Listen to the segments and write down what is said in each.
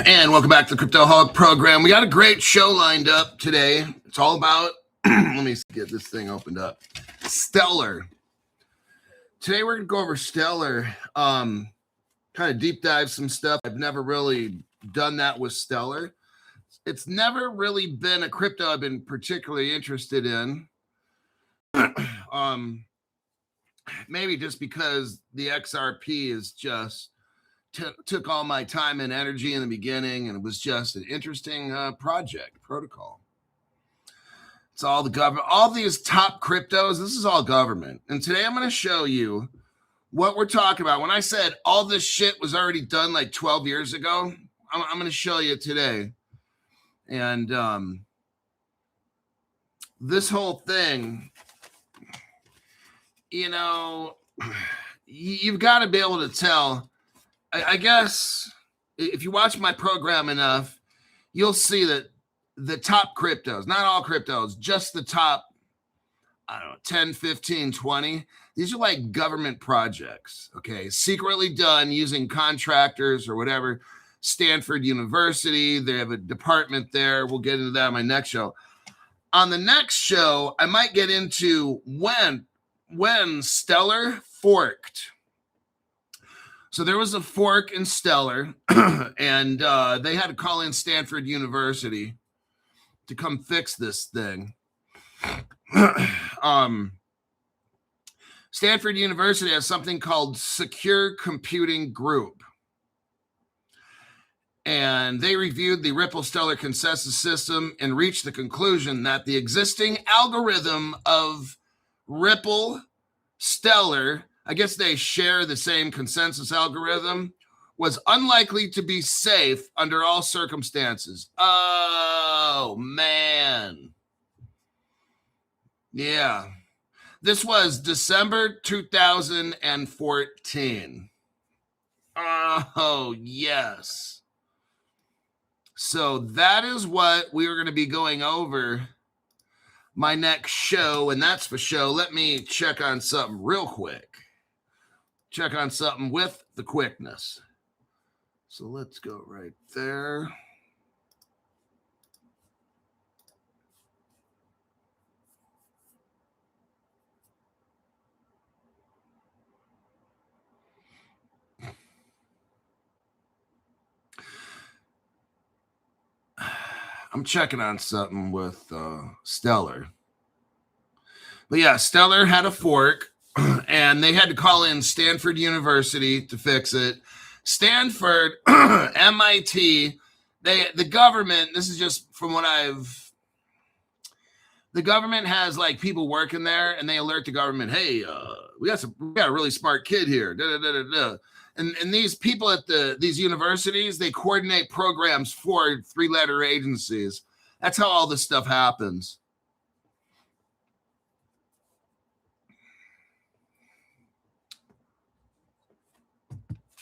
And welcome back to the Crypto Hog program. We got a great show lined up today. It's all about, let me get this thing opened up. Stellar. Today we're going to go over Stellar, kind of deep dive some stuff. I've never really done that with Stellar. It's never really been a crypto I've been particularly interested in. Maybe just because the XRP is just took all my time and energy in the beginning, and it was just an interesting protocol. It's all the government, all these top cryptos. This is all government. And today I'm going to show you what we're talking about. When I said all this shit was already done like 12 years ago, I'm going to show you today. And this whole thing, you know, you've got to be able to tell. I guess if you watch my program enough, you'll see that the top cryptos, not all cryptos, just the top, I don't know, 10, 15, 20, these are like government projects, okay? Secretly done using contractors or whatever. Stanford University, they have a department there. We'll get into that on my next show. On the next show, I might get into when Stellar forked. So there was a fork in Stellar, and they had to call in Stanford University to come fix this thing. Stanford University has something called Secure Computing Group. And they reviewed the Ripple Stellar consensus system and reached the conclusion that the existing algorithm of Ripple Stellar, I guess they share the same consensus algorithm, was unlikely to be safe under all circumstances. Oh, man. Yeah. This was December 2014. Oh, yes. So that is what we are going to be going over my next show, and that's for show. Let me check on something real quick. Check on something with the quickness. So let's go right there. I'm checking on something with Stellar. But yeah, Stellar had a fork. And they had to call in Stanford University to fix it. Stanford, MIT, the government, this is just from what the government has like people working there, and they alert the government, hey, we got a really smart kid here. And these people at these universities, they coordinate programs for 3-letter agencies. That's how all this stuff happens.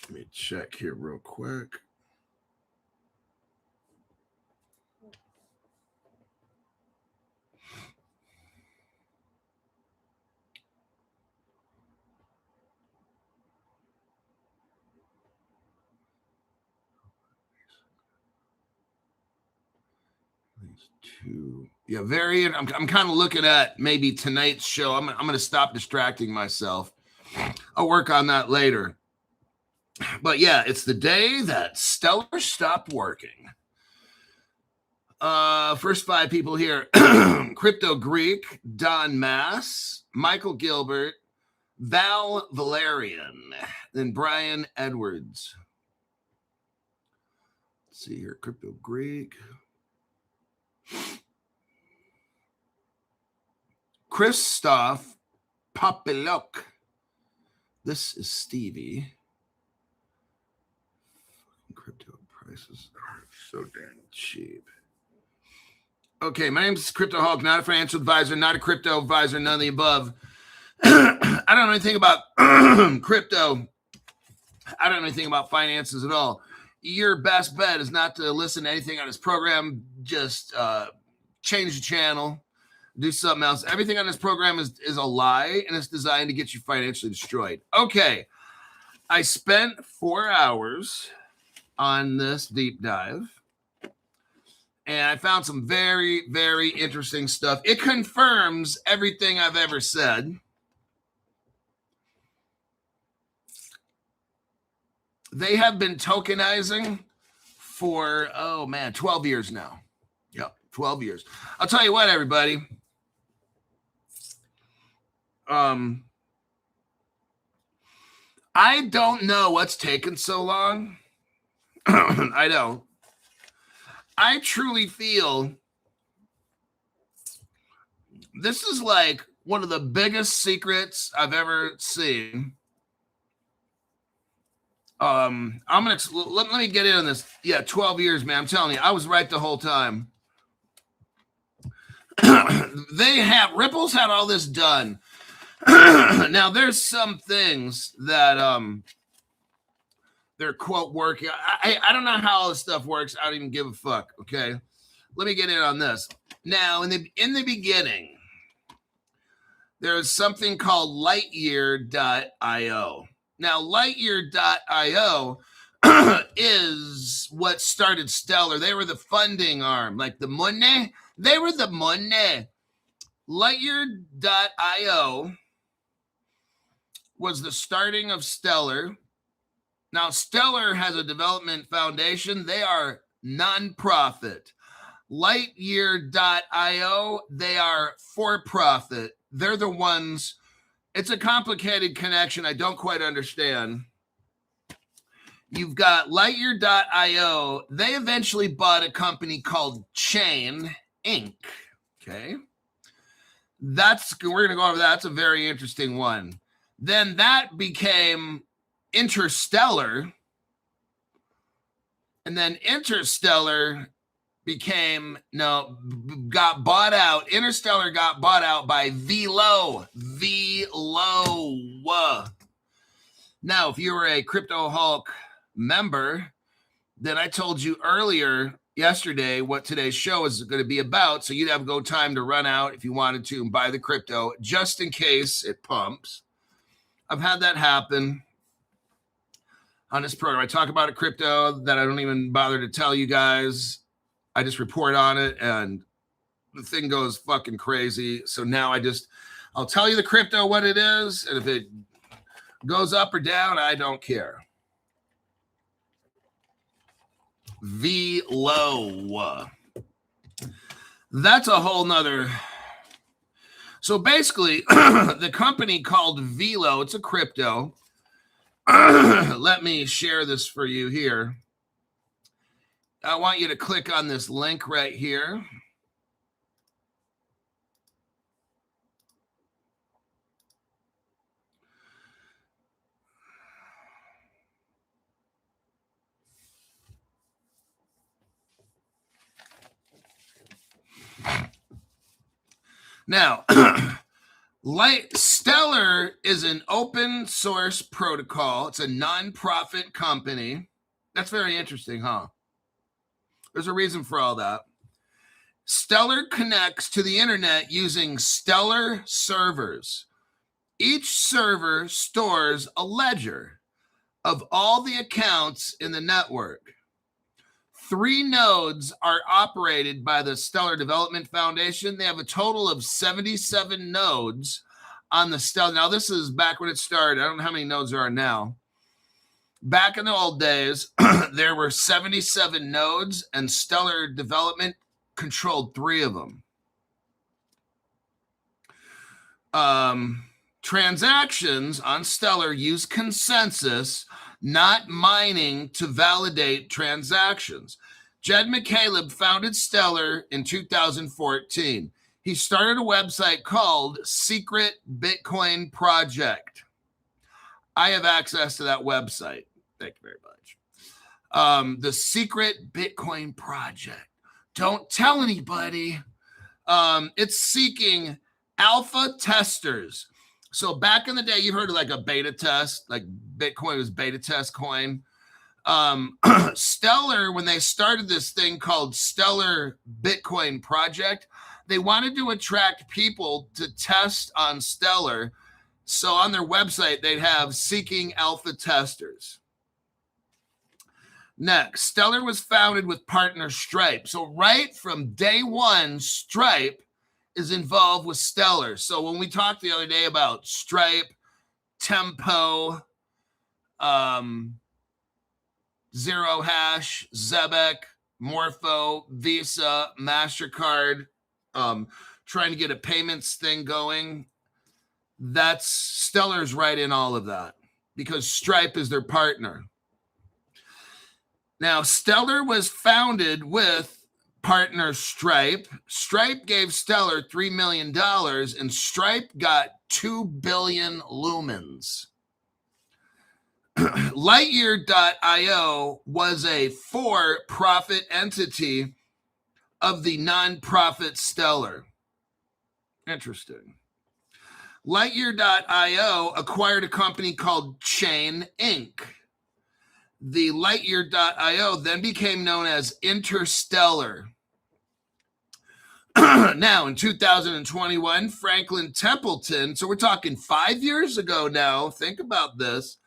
Let me check here real quick. These two. Yeah, I'm kind of looking at maybe tonight's show. I'm going to stop distracting myself. I'll work on that later. But yeah, it's the day that Stellar stopped working. First 5 people here. Crypto Greek, Don Mass, Michael Gilbert, Val Valerian, then Brian Edwards. Let's see here. Crypto Greek. Christoph Popilok. This is Stevie. Crypto prices are so damn cheap. Okay, my name is Crypto Hawk, not a financial advisor, not a crypto advisor, none of the above. I don't know anything about crypto. I don't know anything about finances at all. Your best bet is not to listen to anything on this program. Just change the channel, do something else. Everything on this program is a lie, and it's designed to get you financially destroyed. Okay, I spent 4 hours on this deep dive. And I found some very, very interesting stuff. It confirms everything I've ever said. They have been tokenizing for, 12 years now. Yep, 12 years. I'll tell you what, everybody. I don't know what's taken so long. I don't. I truly feel this is like one of the biggest secrets I've ever seen. Let me get in on this. Yeah, 12 years, man. I'm telling you, I was right the whole time. Ripple's had all this done. Now there's some things that they're quote working. I don't know how all this stuff works. I don't even give a fuck. Okay, let me get in on this. Now in the beginning, there's something called Lightyear.io. Now Lightyear.io is what started Stellar. They were the funding arm, like the money. They were the money. Lightyear.io was the starting of Stellar. Now, Stellar has a development foundation. They are nonprofit. Lightyear.io, they are for-profit. They're the ones. It's a complicated connection I don't quite understand. You've got Lightyear.io. They eventually bought a company called Chain Inc. Okay. We're going to go over that. That's a very interesting one. Then that became Interstellar. And then Interstellar got bought out. Interstellar got bought out by Velo. Now, if you were a Crypto Hulk member, then I told you yesterday what today's show is going to be about. So you'd have go time to run out if you wanted to and buy the crypto just in case it pumps. I've had that happen on this program. I talk about a crypto that I don't even bother to tell you guys. I just report on it and the thing goes fucking crazy. So now I'll tell you the crypto, what it is. And if it goes up or down, I don't care. Velo. That's a whole nother. So basically, the company called Velo, it's a crypto. Let me share this for you here. I want you to click on this link right here. Now, Stellar is an open source protocol. It's a nonprofit company. That's very interesting, huh? There's a reason for all that. Stellar connects to the internet using Stellar servers. Each server stores a ledger of all the accounts in the network. 3 nodes are operated by the Stellar Development Foundation. They have a total of 77 nodes on the Stellar. Now, this is back when it started. I don't know how many nodes there are now. Back in the old days, there were 77 nodes, and Stellar Development controlled 3 of them. Transactions on Stellar use consensus, not mining, to validate transactions. Jed McCaleb founded Stellar in 2014. He started a website called Secret Bitcoin Project. I have access to that website. Thank you very much. The Secret Bitcoin Project. Don't tell anybody. It's seeking alpha testers. So back in the day, you heard of like a beta test, like Bitcoin was beta test coin. Stellar, when they started this thing called Stellar Bitcoin Project, they wanted to attract people to test on Stellar. So on their website, they'd have seeking alpha testers. Next, Stellar was founded with partner Stripe. So right from day one, Stripe is involved with Stellar. So when we talked the other day about Stripe, Tempo, Zero Hash, Zebek, Morpho, Visa, MasterCard, trying to get a payments thing going, that's Stellar's right in all of that because Stripe is their partner. Now, Stellar was founded with partner Stripe. Stripe gave Stellar $3 million, and Stripe got 2 billion lumens. Lightyear.io was a for-profit entity of the nonprofit Stellar. Interesting. Lightyear.io acquired a company called Chain Inc. The Lightyear.io then became known as Interstellar. Now, in 2021, Franklin Templeton, so we're talking 5 years ago now, think about this.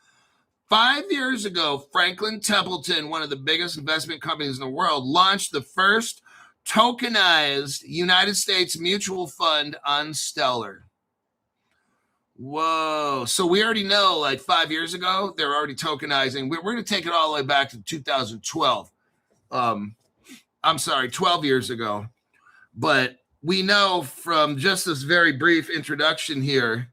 5 years ago, Franklin Templeton, one of the biggest investment companies in the world, launched the first tokenized United States mutual fund on Stellar. Whoa. So we already know, like 5 years ago, they're already tokenizing. We're going to take it all the way back to 2012. I'm sorry, 12 years ago. But we know from just this very brief introduction here.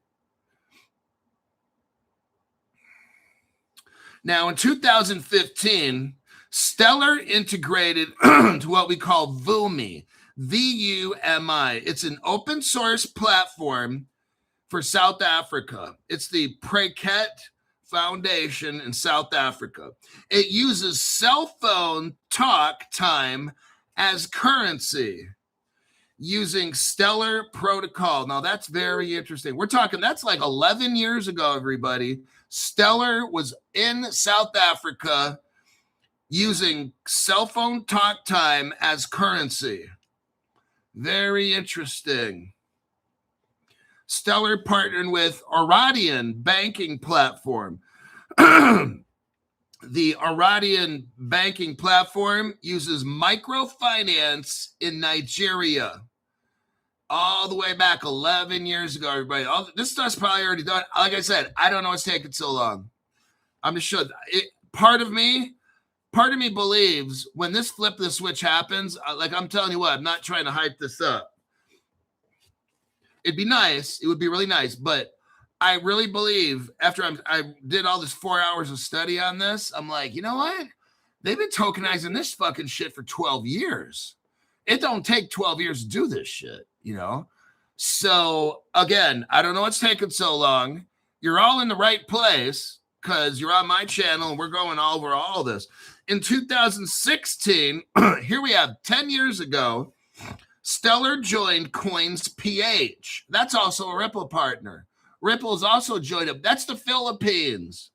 Now, in 2015, Stellar integrated to what we call VUMI, V-U-M-I. It's an open source platform for South Africa. It's the Prekhet Foundation in South Africa. It uses cell phone talk time as currency using Stellar protocol. Now, that's very interesting. We're talking, that's like 11 years ago, everybody. Stellar was in South Africa using cell phone talk time as currency. Very interesting. Stellar partnered with Oradian banking platform. The Oradian banking platform uses microfinance in Nigeria. All the way back 11 years ago, everybody. This stuff's probably already done. Like I said, I don't know what's taking so long. I'm just sure. Part of me believes when this flip the switch happens, like I'm telling you what, I'm not trying to hype this up. It'd be nice. It would be really nice. But I really believe after I did all this 4 hours of study on this, I'm like, you know what? They've been tokenizing this fucking shit for 12 years. It don't take 12 years to do this shit, you know? So, again, I don't know what's taking so long. You're all in the right place because you're on my channel and we're going over all this. In 2016, here we have 10 years ago, Stellar joined Coins PH. That's also a Ripple partner. Ripple's also joined up. That's the Philippines.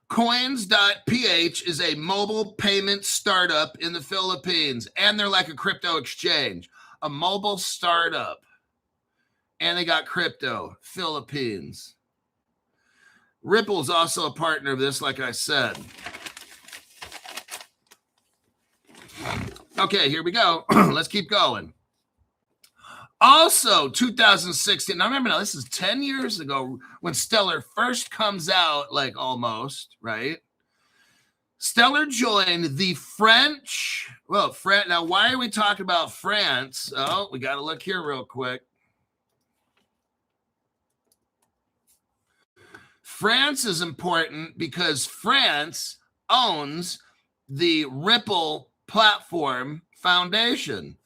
Coins.ph is a mobile payment startup in the Philippines, and they're like a crypto exchange, a mobile startup. And they got crypto, Philippines. Ripple's also a partner of this, like I said. Okay, here we go. Let's keep going. Also, 2016. Now, remember, this is 10 years ago when Stellar first comes out, like almost, right? Stellar joined the French. Well, now, why are we talking about France? Oh, we got to look here real quick. France is important because France owns the Ripple Platform Foundation.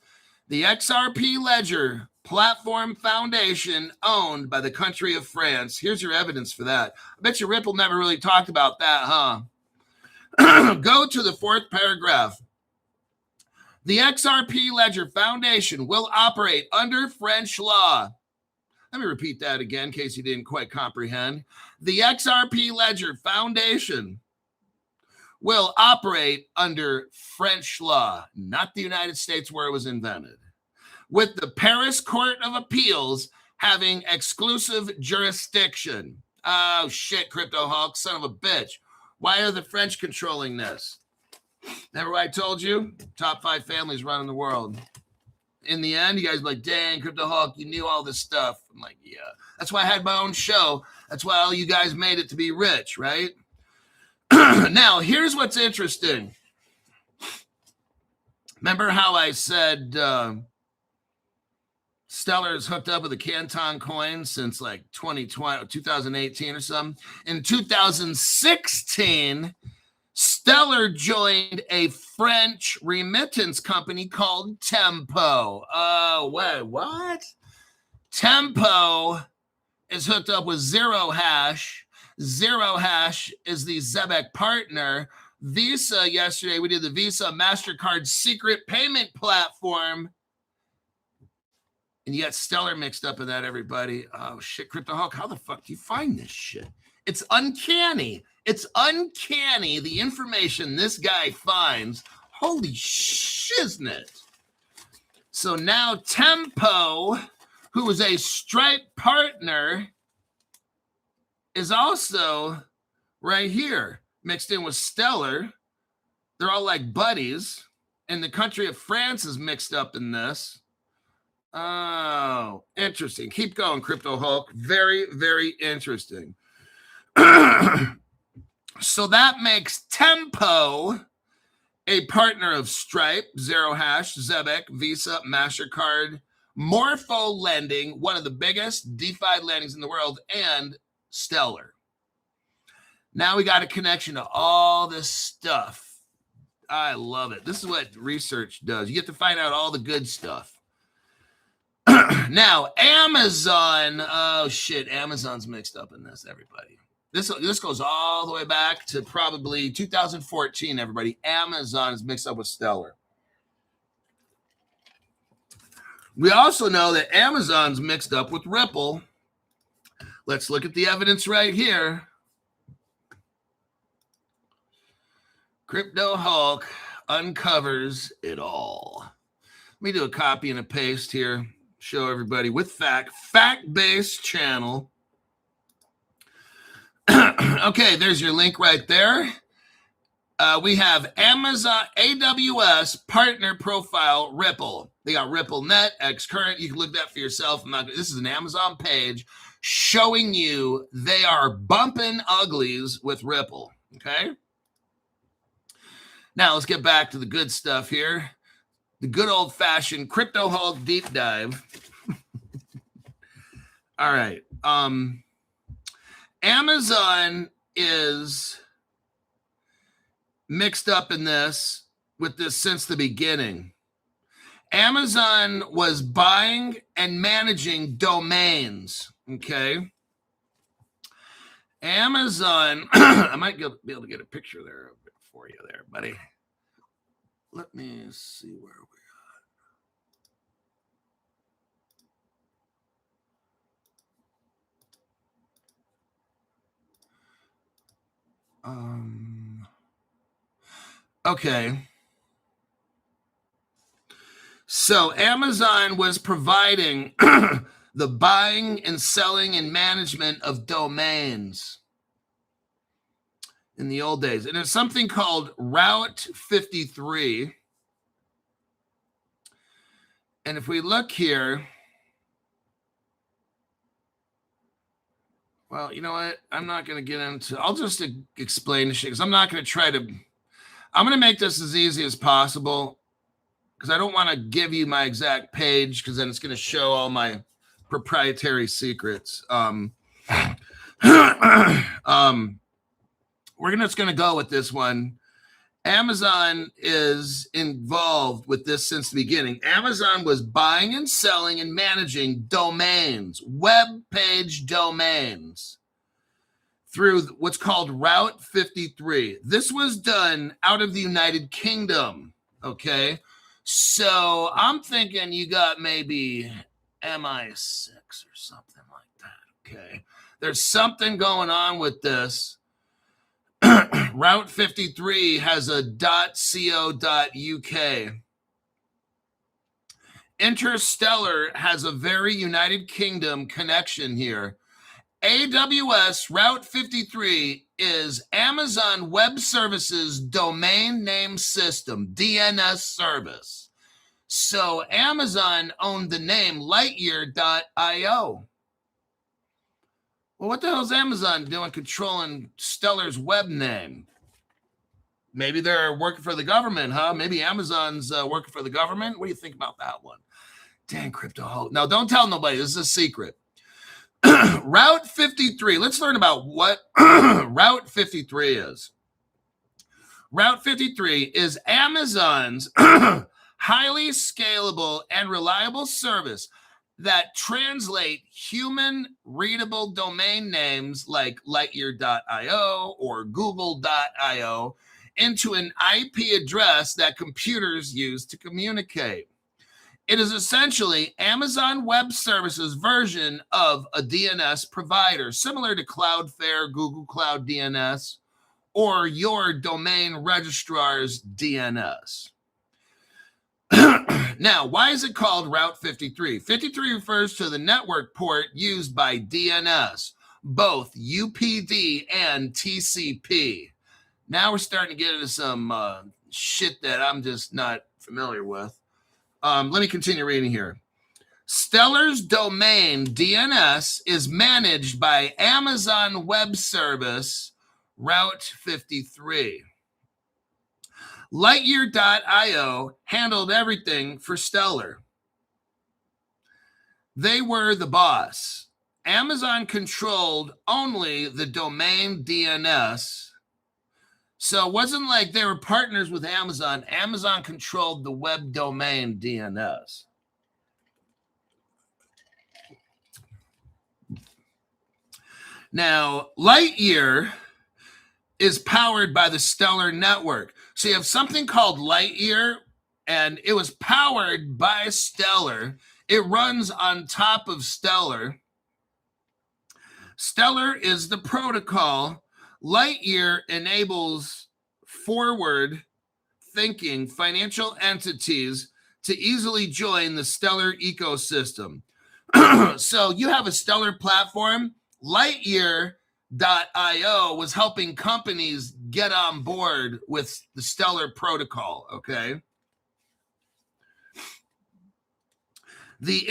The XRP Ledger Platform Foundation owned by the country of France. Here's your evidence for that. I bet you Ripple never really talked about that, huh? Go to the fourth paragraph. The XRP Ledger Foundation will operate under French law. Let me repeat that again in case you didn't quite comprehend. The XRP Ledger Foundation will operate under French law, not the United States where it was invented, with the Paris Court of Appeals having exclusive jurisdiction. Oh, shit, Crypto Hulk, son of a bitch. Why are the French controlling this? Remember what I told you? Top 5 families running the world. In the end, you guys are like, dang, Crypto Hulk, you knew all this stuff. I'm like, yeah. That's why I had my own show. That's why all you guys made it to be rich, right? Now, here's what's interesting. Remember how I said Stellar's hooked up with the Canton coin since like 2018 or something? In 2016, Stellar joined a French remittance company called Tempo. Oh, wait, what? Tempo is hooked up with Zero Hash. Zero Hash is the Zebek partner. Visa, yesterday we did the Visa MasterCard secret payment platform. And you got Stellar mixed up in that, everybody. Oh, shit, Crypto Hulk, how the fuck do you find this shit? It's uncanny. It's uncanny, the information this guy finds. Holy shiznit. So now Tempo, who is a Stripe partner, is also right here, mixed in with Stellar. They're all like buddies. And the country of France is mixed up in this. Oh, interesting. Keep going, Crypto Hulk. Very, very interesting. So that makes Tempo a partner of Stripe, Zero Hash, Zebek, Visa, MasterCard, Morpho Lending, one of the biggest DeFi lendings in the world, and Stellar. Now we got a connection to all this stuff. I love it. This is what research does. You get to find out all the good stuff. Now, Amazon. Oh, shit. Amazon's mixed up in this, everybody. This goes all the way back to probably 2014, everybody. Amazon is mixed up with Stellar. We also know that Amazon's mixed up with Ripple. Let's look at the evidence right here. Crypto Hulk uncovers it all. Let me do a copy and a paste here. Show everybody with fact-based channel. Okay, there's your link right there. We have Amazon AWS partner profile Ripple. They got RippleNet, XCurrent. You can look that for yourself. This is an Amazon page showing you they are bumping uglies with Ripple. Okay. Now let's get back to the good stuff here. The good old-fashioned Crypto Hulk deep dive. All right. Amazon is mixed up in this with this since the beginning. Amazon was buying and managing domains, okay? Amazon, I might be able to get a picture there for you there, buddy. Let me see where we are. Okay. So Amazon was providing the buying and selling and management of domains in the old days. And there's something called Route 53. And if we look here, well, you know what? I'm not going to get into, I'll just explain the shit because I'm not going to try to, I'm going to make this as easy as possible because I don't want to give you my exact page because then it's going to show all my proprietary secrets. We're just going to go with this one. Amazon is involved with this since the beginning. Amazon was buying and selling and managing domains, web page domains, through what's called Route 53. This was done out of the United Kingdom, okay? So I'm thinking you got maybe MI6 or something like that, okay? There's something going on with this. Route 53 has a .co.uk. Interstellar has a very United Kingdom connection here. AWS Route 53 is Amazon Web Services domain name system, DNS service. So Amazon owned the name Lightyear.io. Well, what the hell is Amazon doing controlling Stellar's web name? Maybe they're working for the government, huh? Maybe Amazon's working for the government. What do you think about that one? Dang, crypto. No, don't tell nobody. This is a secret. Route 53. Let's learn about what Route 53 is. Route 53 is Amazon's highly scalable and reliable service that translate human readable domain names like Lightyear.io or Google.io into an IP address that computers use to communicate. It is essentially Amazon Web Services version of a DNS provider, similar to Cloudflare, Google Cloud DNS, or your domain registrar's DNS. Now, why is it called Route 53? 53 refers to the network port used by DNS, both UPD and TCP. Now we're starting to get into some shit that I'm just not familiar with. Let me continue reading here. Stellar's domain DNS is managed by Amazon Web Service Route 53. Lightyear.io handled everything for Stellar. They were the boss. Amazon controlled only the domain DNS. So it wasn't like they were partners with Amazon. Amazon controlled the web domain DNS. Now, Lightyear is powered by the Stellar network. So you have something called Lightyear, and it was powered by Stellar. It runs on top of Stellar. Stellar is the protocol. Lightyear enables forward-thinking financial entities to easily join the Stellar ecosystem. So you have a Stellar platform. Lightyear.io was helping companies get on board with the Stellar protocol, okay? The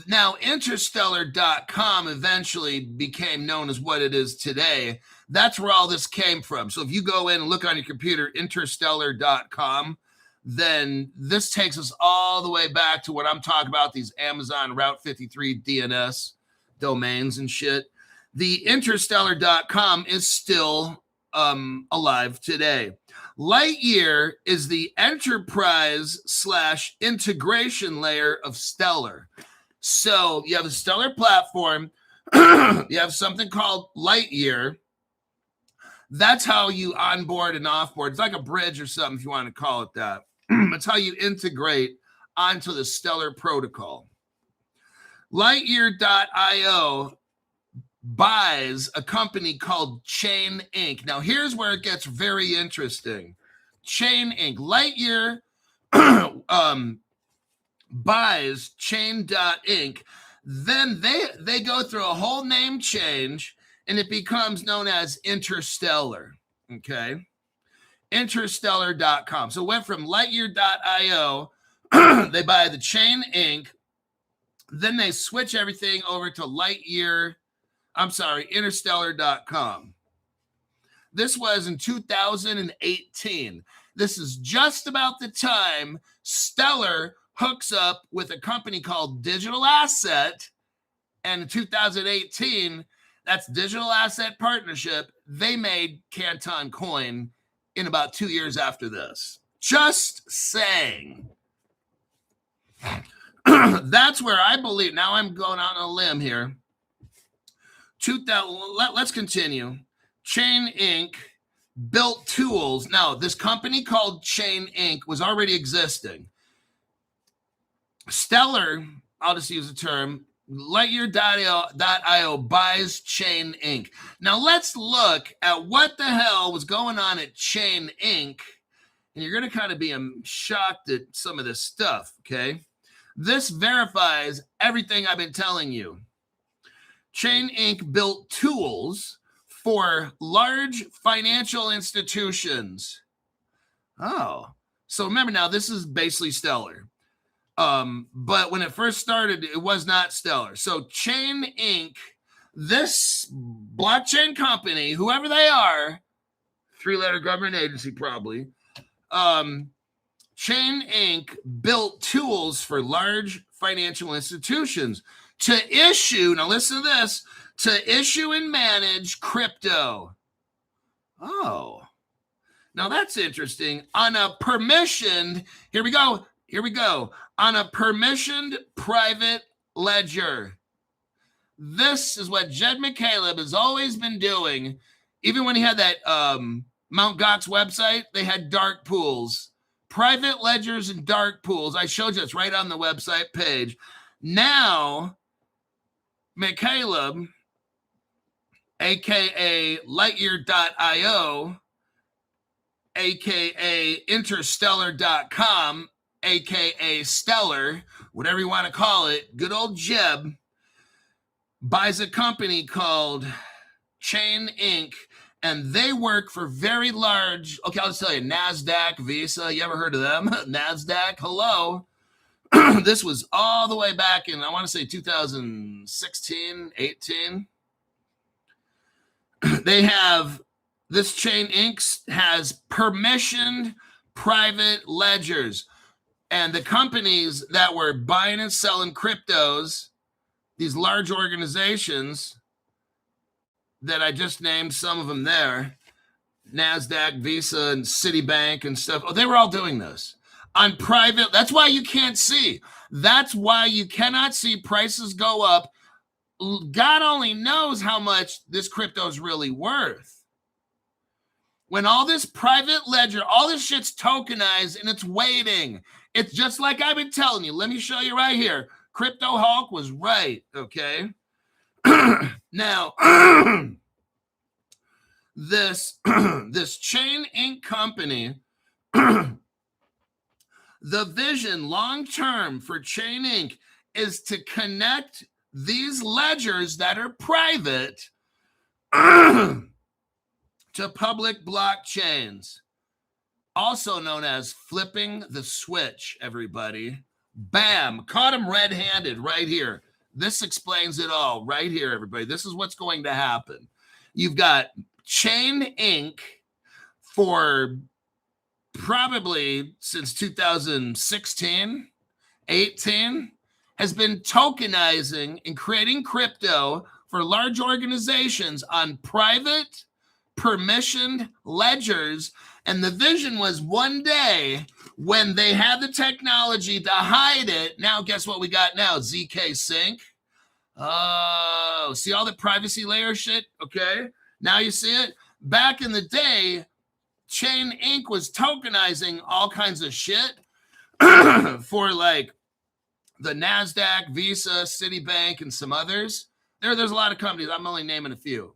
Now Interstellar.com eventually became known as what it is today. That's where all this came from. So if you go in and look on your computer, Interstellar.com, then this takes us all the way back to what I'm talking about, these Amazon Route 53 DNS domains and shit. The Interstellar.com is still alive today. Lightyear is the enterprise/integration layer of Stellar. So you have a Stellar platform. You have something called Lightyear. That's how you onboard and offboard. It's like a bridge or something, if you want to call it that. That's how you integrate onto the Stellar protocol. Lightyear.io buys a company called Chain Inc. Now, here's where it gets very interesting. Chain Inc. Lightyear buys Chain.inc. Then they go through a whole name change, and it becomes known as Interstellar, okay? Interstellar.com. So it went from Lightyear.io, they buy the Chain Inc., then they switch everything over to Interstellar.com. This was in 2018. This is just about the time Stellar hooks up with a company called Digital Asset. And in 2018, that's Digital Asset Partnership. They made Canton Coin in about 2 years after this. Just saying. That's where I believe. Now I'm going out on a limb here. Let's continue. Chain Inc. built tools. Now, this company called Chain Inc. was already existing. Stellar, I'll just use the term, Lightyear.io buys Chain Inc. Now, let's look at what the hell was going on at Chain Inc. And you're going to kind of be shocked at some of this stuff, okay? This verifies everything I've been telling you. Chain Inc. built tools for large financial institutions. Oh, so remember now, this is basically Stellar. But when it first started, it was not Stellar. So Chain Inc., this blockchain company, whoever they are, 3-letter government agency probably, Chain Inc. built tools for large financial institutions to issue, now listen to this, to issue and manage crypto. Oh, now that's interesting. On a permissioned, here we go, on a permissioned private ledger. This is what Jed McCaleb has always been doing. Even when he had that Mt. Gox website, they had dark pools, private ledgers and dark pools. I showed you it's right on the website page. Now, McCaleb, aka Lightyear.io, aka Interstellar.com, aka Stellar, whatever you want to call it, good old Jeb, buys a company called Chain Inc., and they work for very large, okay, I'll just tell you, NASDAQ, Visa, you ever heard of them? NASDAQ, hello. This was all the way back in, I want to say 2016, 18. They have, this Chain Inc. has permissioned private ledgers. And the companies that were buying and selling cryptos, these large organizations that I just named, some of them there, NASDAQ, Visa, and Citibank and stuff, they were all doing this on private. That's why you can't see. That's why you cannot see prices go up. God only knows how much this crypto is really worth. When all this private ledger, all this shit's tokenized and it's waiting. It's just like I've been telling you. Let me show you right here. Crypto Hulk was right, okay? Now, this Chain Inc. company, the vision long-term for Chain Inc. is to connect these ledgers that are private to public blockchains, also known as flipping the switch, everybody. Bam, caught him red-handed right here. This explains it all right here, everybody. This is what's going to happen. You've got Chain Inc. for probably since 2016, 18, has been tokenizing and creating crypto for large organizations on private permissioned ledgers. And the vision was one day when they had the technology to hide it. Now, guess what we got now? ZK Sync. Oh, see all the privacy layer shit? Okay. Now you see it. Back in the day, Chain Inc. was tokenizing all kinds of shit for like the NASDAQ, Visa, Citibank, and some others. There's a lot of companies. I'm only naming a few.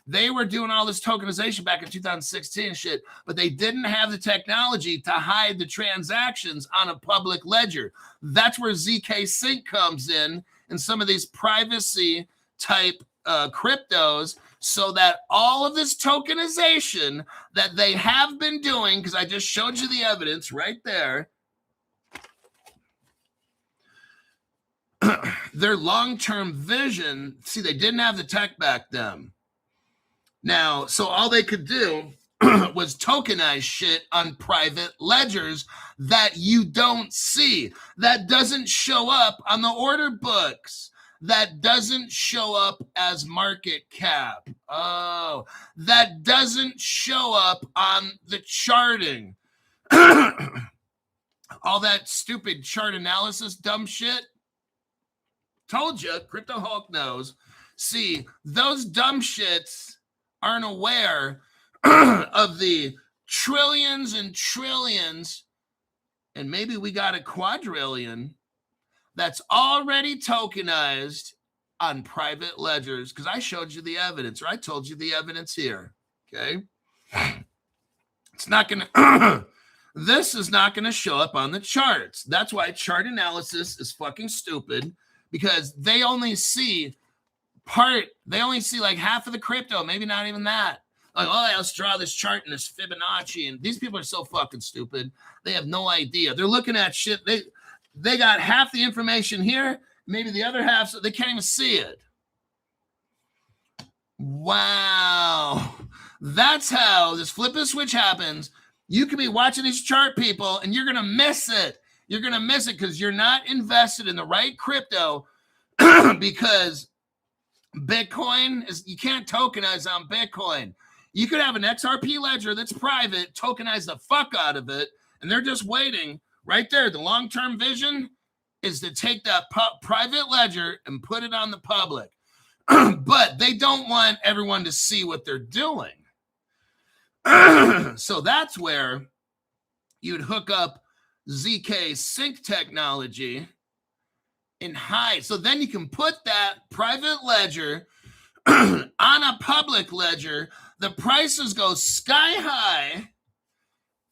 They were doing all this tokenization back in 2016 shit, but they didn't have the technology to hide the transactions on a public ledger. That's where ZK Sync comes in and some of these privacy type cryptos, so that all of this tokenization that they have been doing, because I just showed you the evidence right there, their long-term vision, see, they didn't have the tech back then. Now, so all they could do was tokenize shit on private ledgers that you don't see, that doesn't show up on the order books, that doesn't show up as market cap. Oh, that doesn't show up on the charting. All that stupid chart analysis, dumb shit. Told you, Crypto Hulk knows. See, those dumb shits aren't aware of the trillions and trillions, and maybe we got a quadrillion that's already tokenized on private ledgers, because I showed you the evidence, or I told you the evidence here, okay? It's not going to, this is not going to show up on the charts. That's why chart analysis is fucking stupid, because they only see they only see like half of the crypto, maybe not even that. Like, oh, let's draw this chart and this Fibonacci. And these people are so fucking stupid. They have no idea. They're looking at shit. They got half the information here, maybe the other half, so they can't even see it. Wow. That's how this flip and switch happens. You could be watching these chart people and you're going to miss it. You're going to miss it because you're not invested in the right crypto because Bitcoin is, you can't tokenize on Bitcoin. You could have an XRP ledger that's private, tokenize the fuck out of it, and they're just waiting right there. The long-term vision is to take that private ledger and put it on the public. But they don't want everyone to see what they're doing. So that's where you'd hook up ZK sync technology and hide. So then you can put that private ledger on a public ledger. The prices go sky high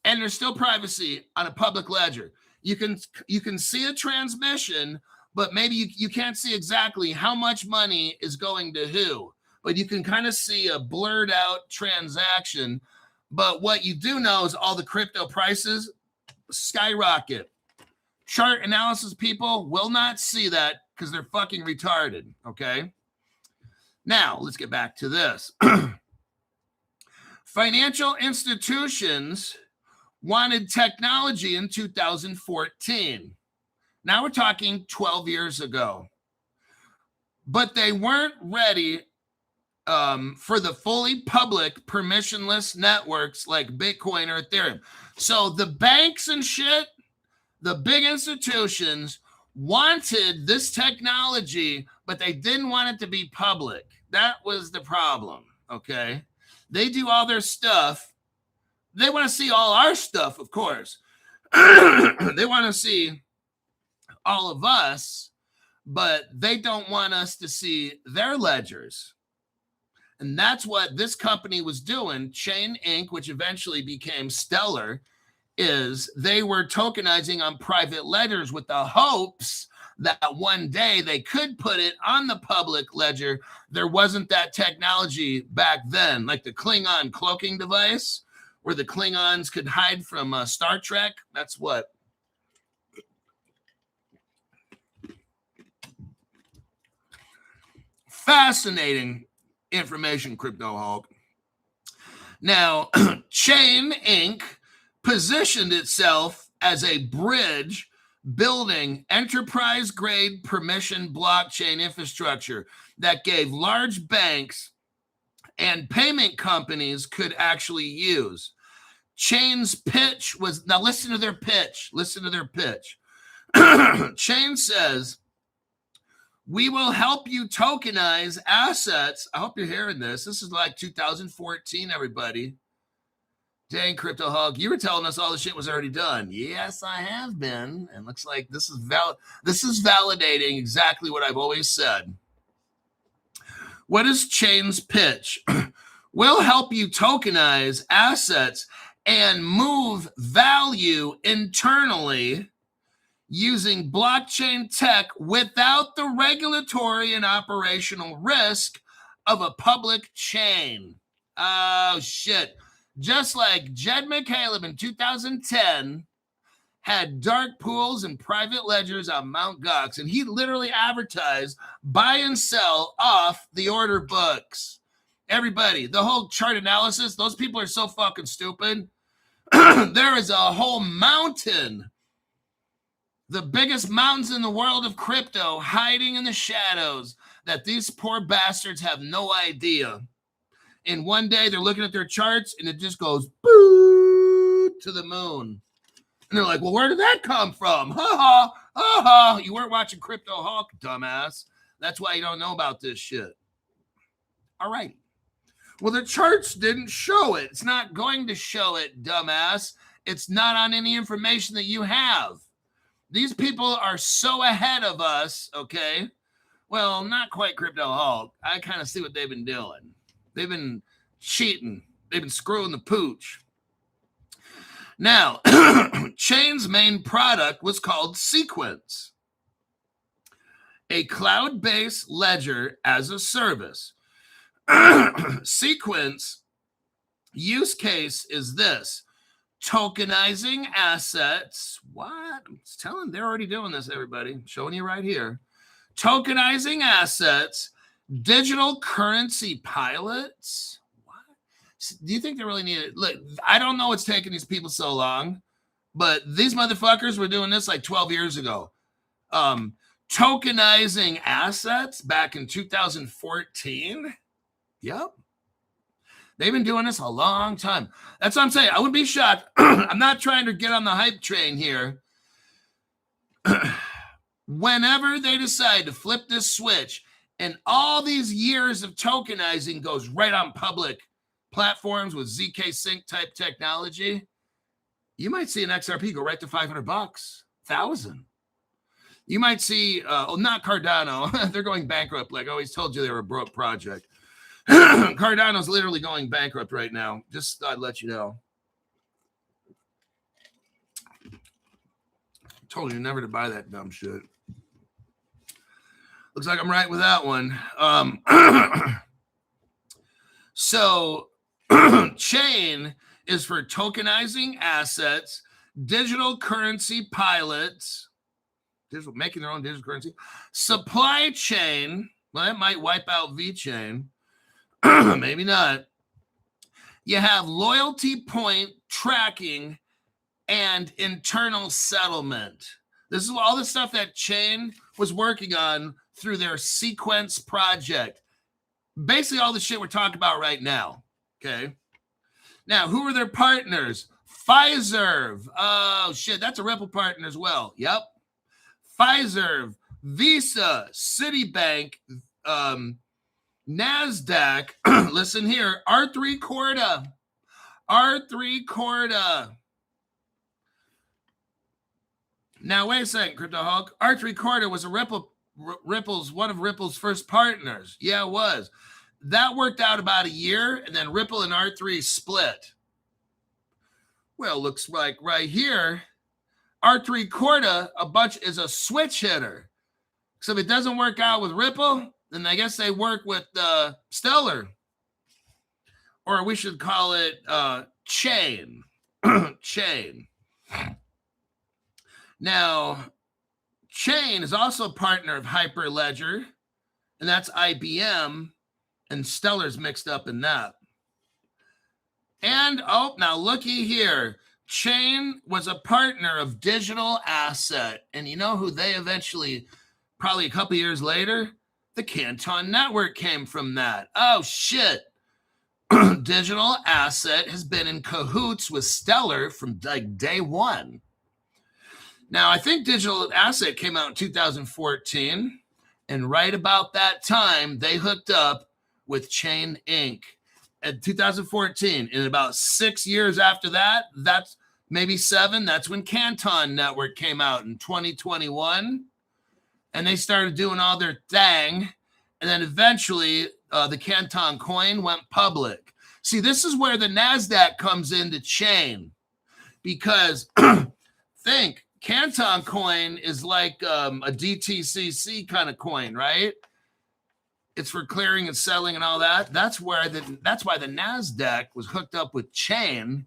and there's still privacy on a public ledger. You can see a transmission, but maybe you can't see exactly how much money is going to who. But you can kind of see a blurred out transaction. But what you do know is all the crypto prices skyrocket. Chart analysis people will not see that because they're fucking retarded, okay? Now, let's get back to this. Financial institutions wanted technology in 2014. Now we're talking 12 years ago. But they weren't ready for the fully public permissionless networks like Bitcoin or Ethereum. So the banks and shit, the big institutions wanted this technology, but they didn't want it to be public. That was the problem, okay? They do all their stuff. They want to see all our stuff, of course. They want to see all of us, but they don't want us to see their ledgers. And that's what this company was doing. Chain Inc., which eventually became Stellar, is they were tokenizing on private ledgers with the hopes that one day they could put it on the public ledger. There wasn't that technology back then, like the Klingon cloaking device, where the Klingons could hide from Star Trek. That's what. Fascinating information, Crypto Hulk. Now, Chain Inc. positioned itself as a bridge building enterprise-grade permission blockchain infrastructure that gave large banks and payment companies could actually use. Chain's pitch was, now listen to their pitch. Listen to their pitch. Chain says, we will help you tokenize assets. I hope you're hearing this. This is like 2014, everybody. Dang, Crypto Hog, you were telling us all the shit was already done. Yes, I have been. And looks like this is validating exactly what I've always said. What is Chain's pitch? We'll help you tokenize assets and move value internally using blockchain tech without the regulatory and operational risk of a public chain. Oh, shit. Just like Jed McCaleb in 2010 had dark pools and private ledgers on Mt. Gox, and he literally advertised buy and sell off the order books. Everybody, the whole chart analysis, those people are so fucking stupid. There is a whole mountain, the biggest mountains in the world of crypto, hiding in the shadows that these poor bastards have no idea. And one day they're looking at their charts and it just goes boo to the moon. And they're like, well, where did that come from? Ha ha, ha ha. You weren't watching Crypto Hawk, dumbass. That's why you don't know about this shit. All right. Well, the charts didn't show it. It's not going to show it, dumbass. It's not on any information that you have. These people are so ahead of us, okay? Well, not quite Crypto Hawk. I kind of see what they've been doing. They've been cheating. They've been screwing the pooch. Now, Chain's main product was called Sequence. a cloud-based ledger as a service. Sequence use case is this: tokenizing assets. What? I'm telling, they're already doing this, everybody. I'm showing you right here. Tokenizing assets, digital currency pilots. What? Do you think they really need it? Look, I don't know what's taking these people so long, but these motherfuckers were doing this like 12 years ago. Tokenizing assets back in 2014. Yep. They've been doing this a long time. That's what I'm saying. I would be shocked. I'm not trying to get on the hype train here. Whenever they decide to flip this switch and all these years of tokenizing goes right on public platforms with ZK Sync type technology, you might see an XRP go right to $500, 1,000. You might see, not Cardano. They're going bankrupt. Like I always told you, they were a broke project. Cardano's literally going bankrupt right now. Just thought I'd let you know. I told you never to buy that dumb shit. Looks like I'm right with that one. So chain is for tokenizing assets, digital currency pilots, making their own digital currency, supply chain. Well, that might wipe out VeChain. Maybe not. You have loyalty point tracking and internal settlement. This is all the stuff that Chain was working on through their Sequence project. Basically all the shit we're talking about right now. Okay. Now, who are their partners? Fiserv. Oh, shit. That's a Ripple partner as well. Yep. Fiserv, Visa, Citibank, NASDAQ, listen here, R3 Corda. Now, wait a second, Crypto Hulk. R3 Corda was one of Ripple's first partners. Yeah, it was. That worked out about a year, and then Ripple and R3 split. Well, looks like right here, R3 Corda is a switch hitter. So if it doesn't work out with Ripple, then I guess they work with Stellar. Or we should call it Chain. Chain. Now, Chain is also a partner of Hyperledger, and that's IBM, and Stellar's mixed up in that. And, now looky here. Chain was a partner of Digital Asset, and you know who they eventually, probably a couple years later, the Canton network came from that. Oh, shit. Digital Asset has been in cahoots with Stellar from like day one. Now, I think Digital Asset came out in 2014, and right about that time, they hooked up with Chain Inc. in 2014. And about 6 years after that, that's maybe 7, that's when Canton Network came out in 2021. And they started doing all their thing. And then eventually the Canton coin went public. See, this is where the NASDAQ comes into Chain. Because think, Canton coin is like a DTCC kind of coin, right? It's for clearing and selling and all that. That's why the NASDAQ was hooked up with Chain,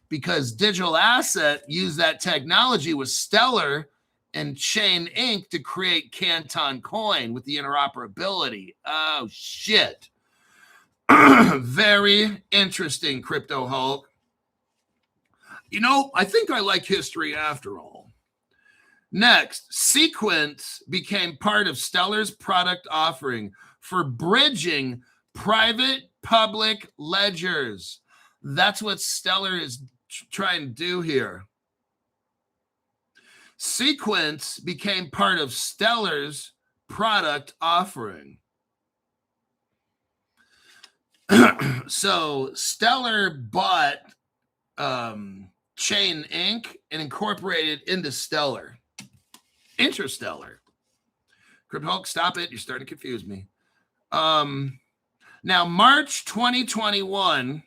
because Digital Asset used that technology with Stellar and Chain Inc. to create Canton Coin with the interoperability. Oh, shit. Very interesting, Crypto Hulk. You know, I think I like history after all. Next, Sequence became part of Stellar's product offering for bridging private-public ledgers. That's what Stellar is trying to do here. Sequence became part of Stellar's product offering. So Stellar bought Chain Inc. and incorporated into Stellar. Interstellar. Crypto Hulk, stop it. You're starting to confuse me. Now, March 2021,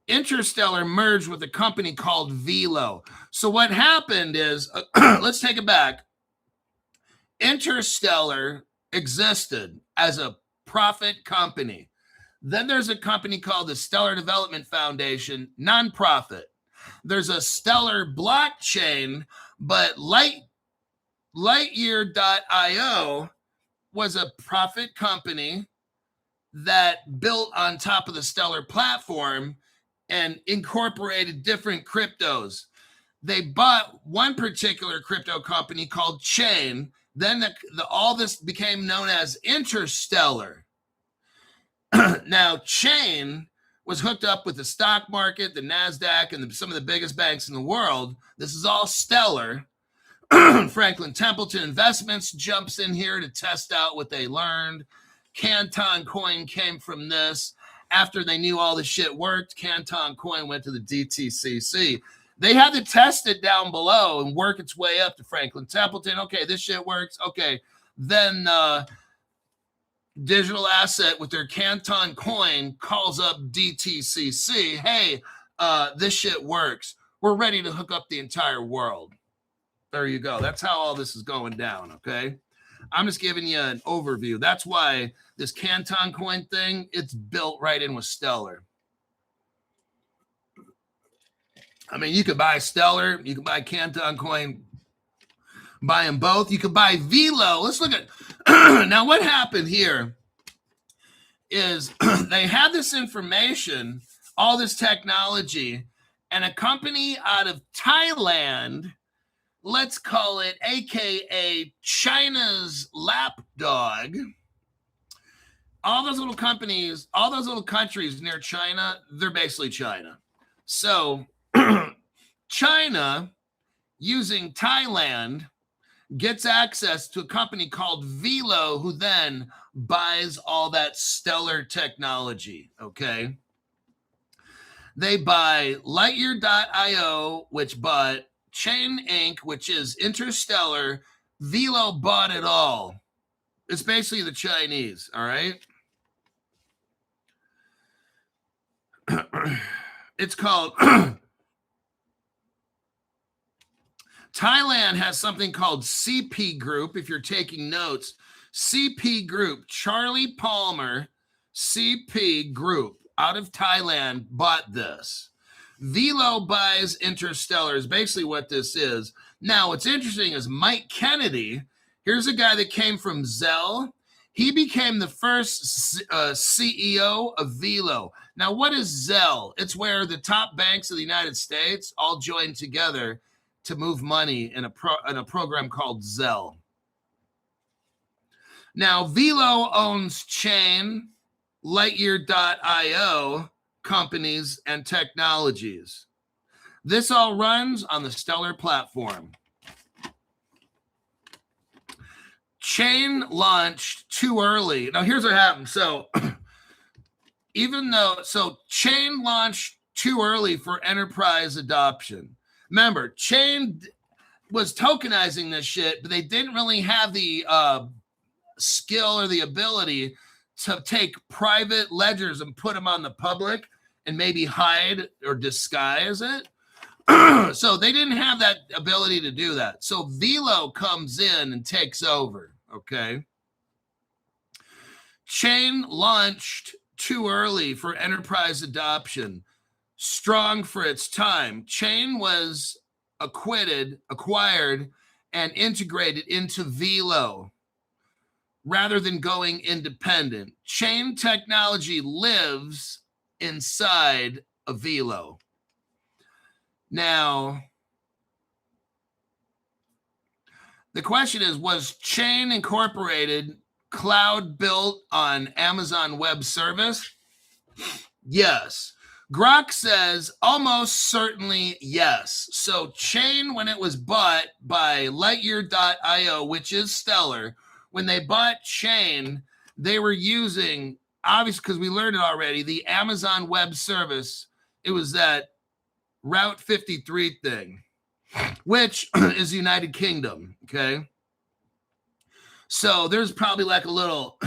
Interstellar merged with a company called Velo. So what happened is, let's take it back. Interstellar existed as a profit company. Then there's a company called the Stellar Development Foundation, nonprofit. There's a Stellar blockchain, but Lightyear.io was a profit company that built on top of the Stellar platform and incorporated different cryptos. They bought one particular crypto company called Chain. Then all this became known as Interstellar. Now, Chain was hooked up with the stock market, the NASDAQ, and some of the biggest banks in the world. This is all Stellar. Franklin Templeton Investments jumps in here to test out what they learned. Canton coin came from this. After they knew all the shit worked, Canton coin went to the DTCC. They had to test it down below and work its way up to Franklin Templeton. Okay, this shit works. Okay, then Digital Asset with their Canton coin calls up DTCC. Hey, this shit works. We're ready to hook up the entire world. There you go. That's how all this is going down, okay? I'm just giving you an overview. That's why this Canton coin thing, it's built right in with Stellar. I mean, you could buy Stellar, you can buy Canton coin, buy them both. You could buy Velo. Let's look at now what happened here is they had this information, all this technology, and a company out of Thailand, let's call it AKA China's lapdog. All those little companies, all those little countries near China, they're basically China. So China, using Thailand, gets access to a company called Velo, who then buys all that Stellar technology, okay? They buy Lightyear.io, which bought Chain Inc., which is Interstellar. Velo bought it all. It's basically the Chinese, all right? It's called... Thailand has something called CP Group, if you're taking notes. CP Group, Charlie Palmer, CP Group, out of Thailand, bought this. Velo buys Interstellar is basically what this is. Now, what's interesting is Mike Kennedy, here's a guy that came from Zelle. He became the first CEO of Velo. Now, what is Zelle? It's where the top banks of the United States all join together to move money in a program called Zelle. Now, Velo owns Chain, Lightyear.io companies and technologies. This all runs on the Stellar platform. Chain launched too early. Now, here's what happened. So, Chain launched too early for enterprise adoption. Remember, Chain was tokenizing this shit, but they didn't really have the skill or the ability to take private ledgers and put them on the public and maybe hide or disguise it. So they didn't have that ability to do that. So Velo comes in and takes over, okay? Chain launched too early for enterprise adoption. Strong for its time. Chain was acquired, and integrated into Velo rather than going independent. Chain technology lives inside of Velo. Now, the question is, was Chain Incorporated cloud built on Amazon Web Service? Yes. Grok says almost certainly yes. So Chain, when it was bought by Lightyear.io, which is Stellar, when they bought Chain, they were using, obviously, because we learned it already, the Amazon Web Service. It was that Route 53 thing, which is the United Kingdom, okay? So there's probably like a little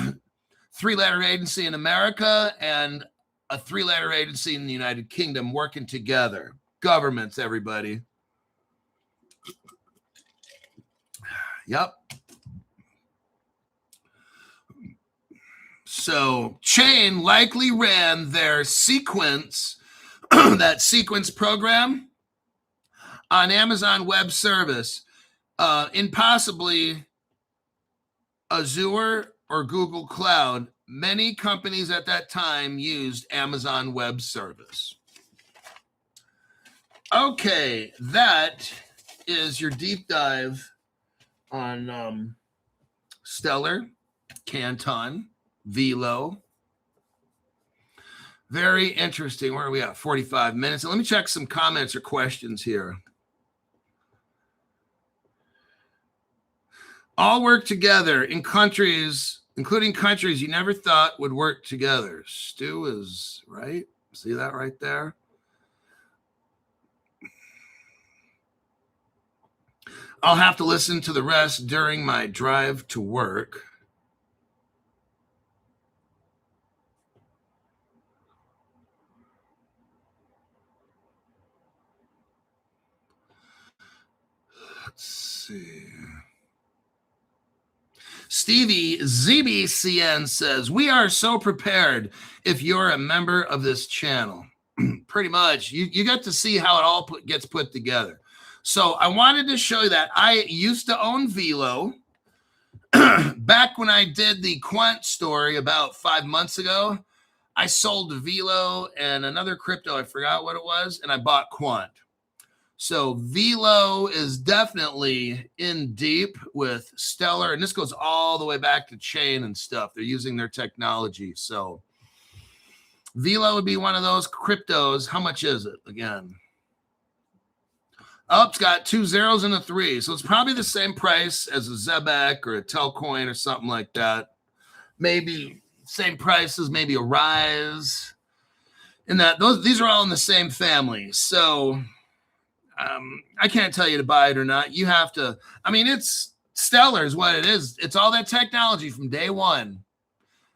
3-letter agency in America and a 3-letter agency in the United Kingdom working together. Governments, everybody. Yep. So Chain likely ran their sequence, that sequence program, on Amazon Web Service, in possibly Azure or Google Cloud. Many companies at that time used Amazon Web Service. Okay, that is your deep dive on Stellar, Canton, Velo. Very interesting. Where are we at? 45 minutes. And let me check some comments or questions here. All work together in countries, including countries you never thought would work together. Stu is right. See that right there? I'll have to listen to the rest during my drive to work. Let's see. Stevie ZBCN says, we are so prepared if you're a member of this channel. Pretty much. You get to see how it all gets put together. So I wanted to show you that. I used to own Velo. Back when I did the Quant story about 5 months ago, I sold Velo and another crypto. I forgot what it was. And I bought Quant. So Velo is definitely in deep with Stellar. And this goes all the way back to Chain and stuff. They're using their technology. So Velo would be one of those cryptos. How much is it again? Oh, it's got 2 zeros and a 3. So it's probably the same price as a Zebek or a Telcoin or something like that. Maybe same price as maybe a Rise. And these are all in the same family. So I can't tell you to buy it or not. You have to. I mean, it's Stellar is what it is. It's all that technology from day one.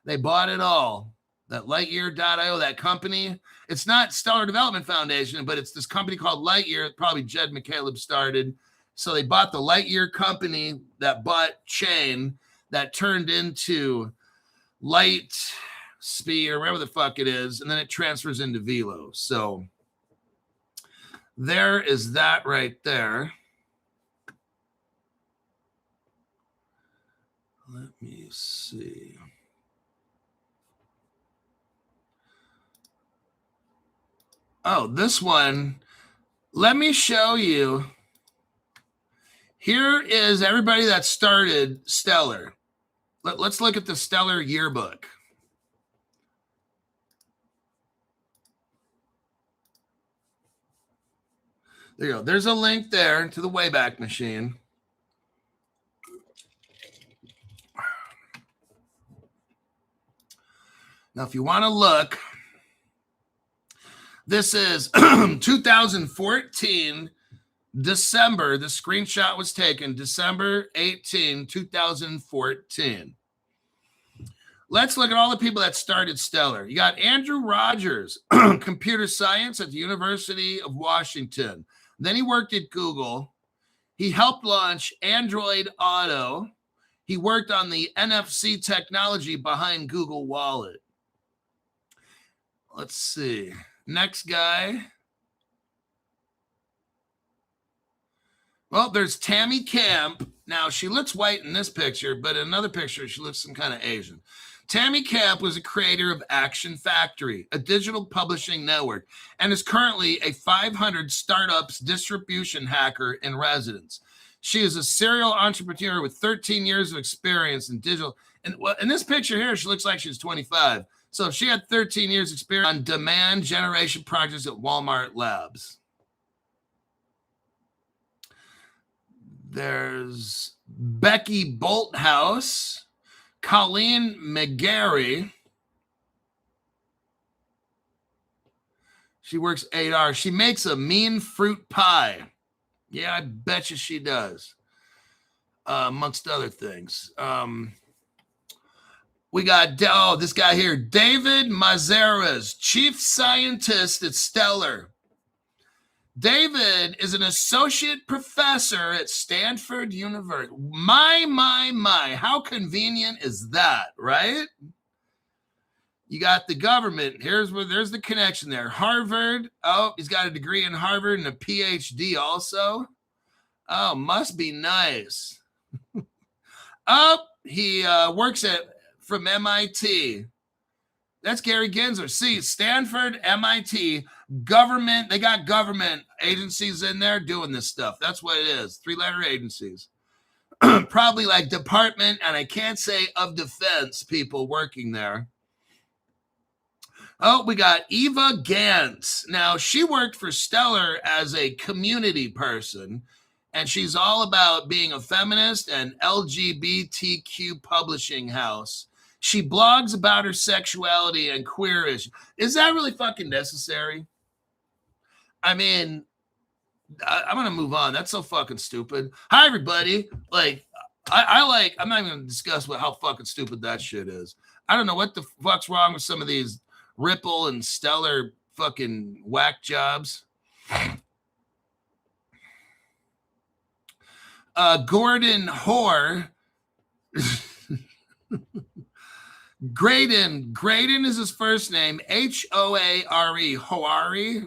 They bought it all. That Lightyear.io, that company. It's not Stellar Development Foundation, but it's this company called Lightyear. Probably Jed McCaleb started. So they bought the Lightyear company that bought Chain that turned into Light Speed or whatever the fuck it is. And then it transfers into Velo. So there is that right there. Let me see. Oh, this one. Let me show you. Here is everybody that started Stellar. Let's look at the Stellar yearbook. There you go. There's a link there to the Wayback Machine. Now, if you want to look, this is 2014, December. The screenshot was taken December 18, 2014. Let's look at all the people that started Stellar. You got Andrew Rogers, computer science at the University of Washington. Then he worked at Google. He helped launch Android Auto. He worked on the NFC technology behind Google Wallet. Let's see. Next guy. Well, there's Tammy Camp. Now, she looks white in this picture, but in another picture, she looks some kind of Asian. Tammy Camp was a creator of Action Factory, a digital publishing network, and is currently a 500 startups distribution hacker in residence. She is a serial entrepreneur with 13 years of experience in digital. And in this picture here, she looks like she's 25. So she had 13 years experience on demand generation projects at Walmart Labs. There's Becky Bolthouse, Colleen McGarry. She works 8 hours. She makes a mean fruit pie. Yeah, I bet you she does. Amongst other things. We got, this guy here, David Mazeras, chief scientist at Stellar. David is an associate professor at Stanford University. My. How convenient is that, right? You got the government. There's the connection there. Harvard. Oh, he's got a degree in Harvard and a PhD also. Oh, must be nice. Oh, he works from MIT. That's Gary Gensler. See, Stanford, MIT, government. They got government agencies in there doing this stuff. That's what it is. 3-letter agencies. Probably like Department, and I can't say of Defense people working there. Oh, we got Eva Gantz. Now, she worked for Stellar as a community person, and she's all about being a feminist and LGBTQ publishing house. She blogs about her sexuality and queer issues. Is that really fucking necessary? I mean, I'm going to move on. That's so fucking stupid. Hi, everybody. Like, I'm not even going to discuss how fucking stupid that shit is. I don't know what the fuck's wrong with some of these Ripple and Stellar fucking whack jobs. Gordon Hoare. Graydon is his first name. Hoare. Hoare.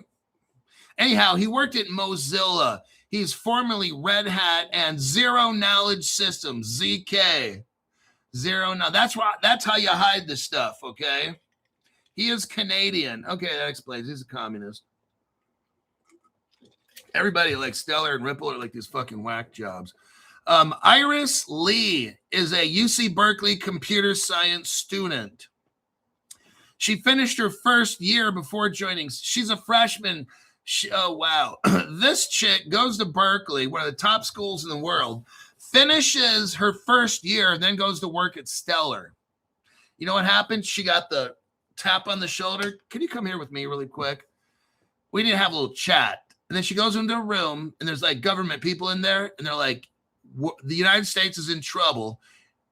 Anyhow, he worked at Mozilla. He's formerly Red Hat and Zero Knowledge Systems, ZK. That's how you hide this stuff, okay? He is Canadian. Okay, that explains. He's a communist. Everybody like Stellar and Ripple are like these fucking whack jobs. Iris Lee is a UC Berkeley computer science student. She finished her first year before joining. She's a freshman. Oh, wow. This chick goes to Berkeley, one of the top schools in the world, finishes her first year, and then goes to work at Stellar. You know what happened? She got the tap on the shoulder. Can you come here with me really quick? We need to have a little chat. And then she goes into a room, and there's like government people in there, and they're like, the United States is in trouble.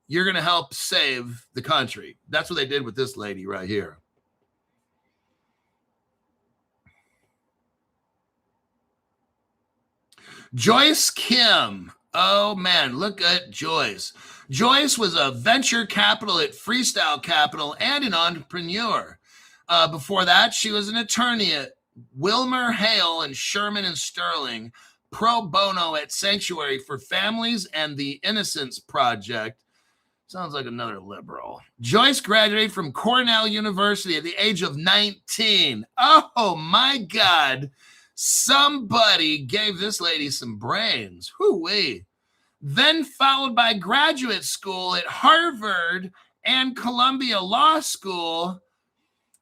You're going to help save the country. That's what they did with this lady right here. Joyce Kim. Oh, man, look at Joyce. Joyce was a venture capital at Freestyle Capital and an entrepreneur. Before that, she was an attorney at Wilmer Hale and Sherman and Sterling, pro bono at Sanctuary for Families and the Innocence Project. Sounds like another liberal. Joyce graduated from Cornell University at the age of 19. Oh, my God. Somebody gave this lady some brains. Hoo-wee. Then followed by graduate school at Harvard and Columbia Law School.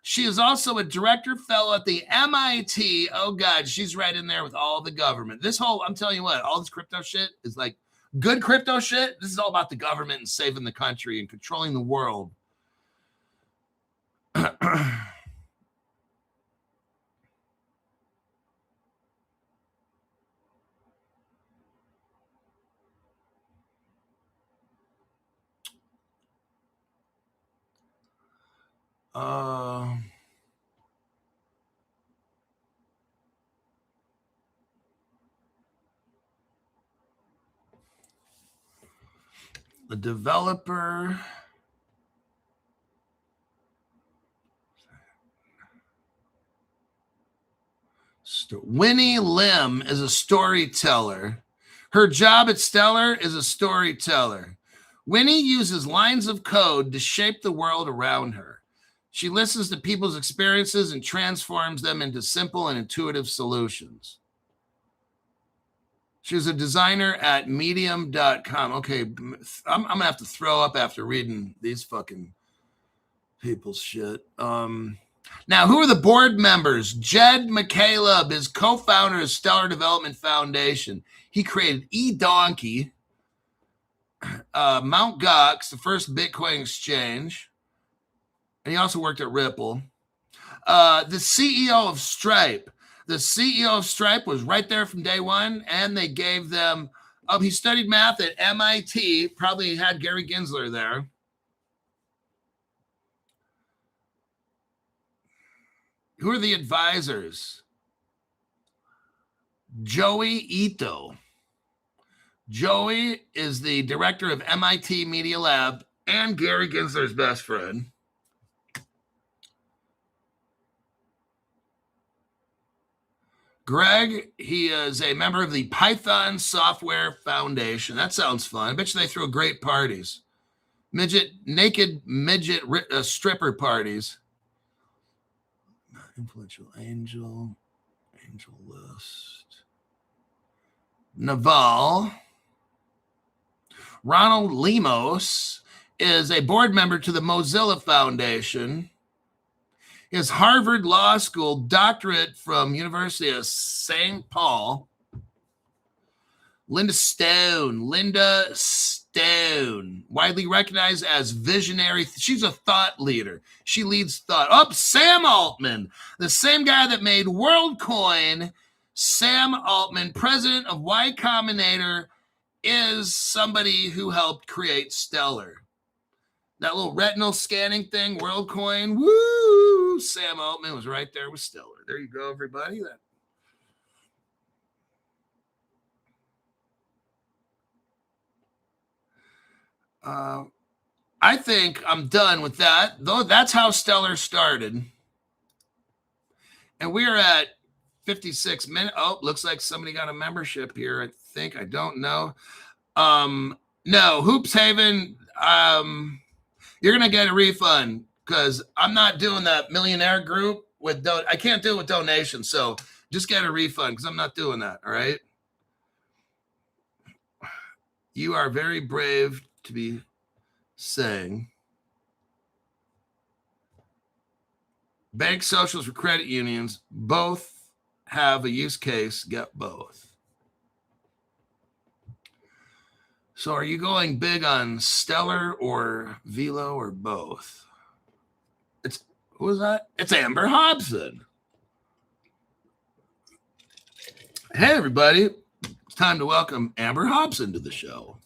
She is also a director fellow at the MIT. Oh, God, she's right in there with all the government. I'm telling you what, all this crypto shit is like good crypto shit. This is all about the government and saving the country and controlling the world. The developer. Winnie Lim is a storyteller. Her job at Stellar is a storyteller. Winnie uses lines of code to shape the world around her. She listens to people's experiences and transforms them into simple and intuitive solutions. She's a designer at medium.com. Okay, I'm going to have to throw up after reading these fucking people's shit. Now, who are the board members? Jed McCaleb is co-founder of Stellar Development Foundation. He created eDonkey, Mt. Gox, the first Bitcoin exchange. And he also worked at Ripple. The CEO of Stripe. The CEO of Stripe was right there from day one, and they gave them, he studied math at MIT, probably had Gary Gensler there. Who are the advisors? Joey Ito. Joey is the director of MIT Media Lab and Gary Gensler's best friend. Greg, he is a member of the Python Software Foundation. That sounds fun. I bet you they throw great parties. Naked midget stripper parties. Influential angel list. Naval. Ronald Lemos is a board member to the Mozilla Foundation. His Harvard Law School doctorate from University of St. Paul. Linda Stone, widely recognized as visionary. She's a thought leader. She leads thought. Oh, Sam Altman, the same guy that made WorldCoin. Sam Altman, president of Y Combinator, is somebody who helped create Stellar. That little retinal scanning thing, WorldCoin, woo! Sam Altman was right there with Stellar. There you go, everybody. I think I'm done with that. Though that's how Stellar started. And we're at 56 minutes. Oh, looks like somebody got a membership here. I think. I don't know. No, Hoops Haven. You're gonna get a refund because I'm not doing that millionaire group with I can't do it with donations. So just get a refund because I'm not doing that. All right. You are very brave to be saying bank socials for credit unions both have a use case. Get both. So are you going big on Stellar or Velo or both? Who is that? It's Amber Hobson. Hey, everybody. It's time to welcome Amber Hobson to the show.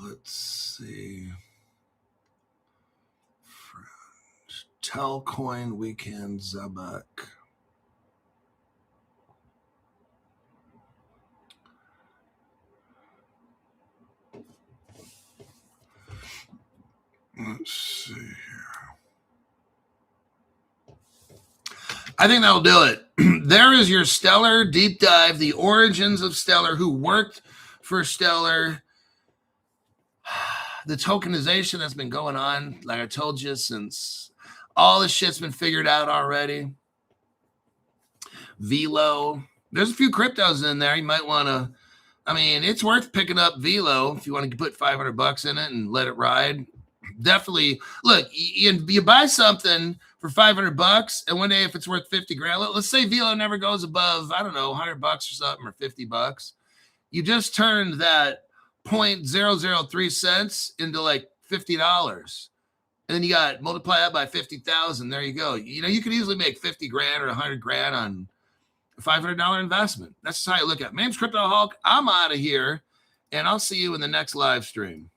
Let's see. Friends. Telcoin Weekend Zabak. Let's see here. I think that'll do it. There is your Stellar deep dive, the origins of Stellar, who worked for Stellar, the tokenization that's been going on, like I told you, since all this shit's been figured out already. Velo. There's a few cryptos in there. You might want to, it's worth picking up Velo if you want to put $500 in it and let it ride. Definitely. Look, you buy something for $500, and one day if it's worth 50 grand, let's say Velo never goes above, I don't know, $100 or something, or $50. You just turned that 0.003 cents into like $50, and then you got multiply that by 50,000. There you go. You could easily make 50 grand or 100 grand on a $500 investment. That's how you look at it. My name's Crypto Hulk. I'm out of here, and I'll see you in the next live stream.